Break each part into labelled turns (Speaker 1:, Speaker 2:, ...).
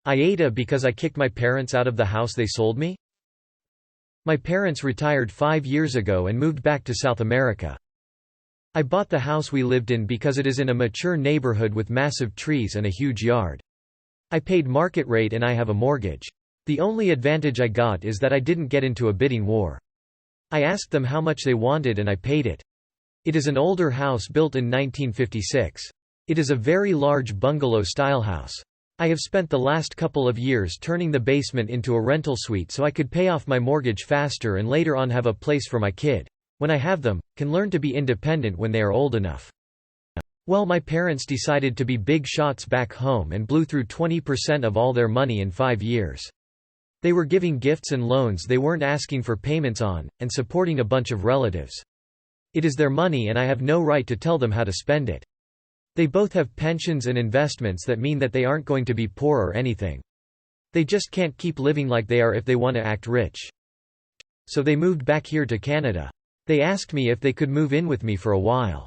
Speaker 1: AITA because I kicked my parents out of the house they sold me? My parents retired 5 years ago and moved back to South America. I bought the house we lived in because it is in a mature neighborhood with massive trees and a huge yard. I paid market rate and I have a mortgage. The only advantage I got is that I didn't get into a bidding war. I asked them how much they wanted and I paid it. It is an older house built in 1956. It is a very large bungalow-style house. I have spent the last couple of years turning the basement into a rental suite so I could pay off my mortgage faster and later on have a place for my kid, when I have them, can learn to be independent when they are old enough. Well, my parents decided to be big shots back home and blew through 20% of all their money in 5 years. They were giving gifts and loans they weren't asking for payments on, and supporting a bunch of relatives. It is their money and I have no right to tell them how to spend it. They both have pensions and investments that mean that they aren't going to be poor or anything. They just can't keep living like they are if they want to act rich. So they moved back here to Canada. They asked me if they could move in with me for a while.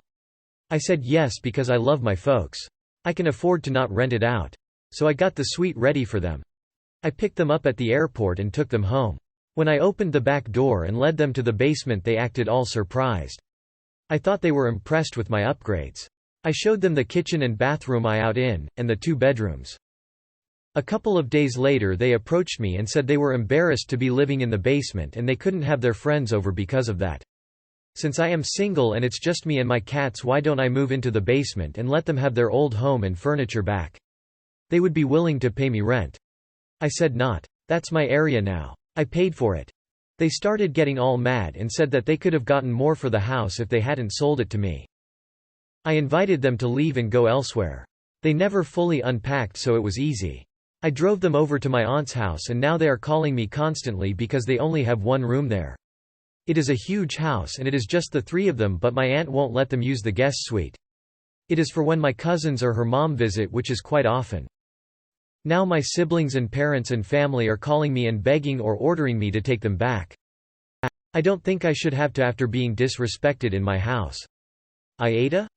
Speaker 1: I said yes because I love my folks. I can afford to not rent it out. So I got the suite ready for them. I picked them up at the airport and took them home. When I opened the back door and led them to the basement, they acted all surprised. I thought they were impressed with my upgrades. I showed them the kitchen and bathroom I out in, and the 2 bedrooms. A couple of days later they approached me and said they were embarrassed to be living in the basement and they couldn't have their friends over because of that. Since I am single and it's just me and my cats, why don't I move into the basement and let them have their old home and furniture back? They would be willing to pay me rent. I said not. That's my area now. I paid for it. They started getting all mad and said that they could have gotten more for the house if they hadn't sold it to me. I invited them to leave and go elsewhere. They never fully unpacked, so it was easy. I drove them over to my aunt's house and now they are calling me constantly because they only have 1 room there. It is a huge house and it is just the 3 of them, but my aunt won't let them use the guest suite. It is for when my cousins or her mom visit, which is quite often. Now my siblings and parents and family are calling me and begging or ordering me to take them back. I don't think I should have to after being disrespected in my house. AITA?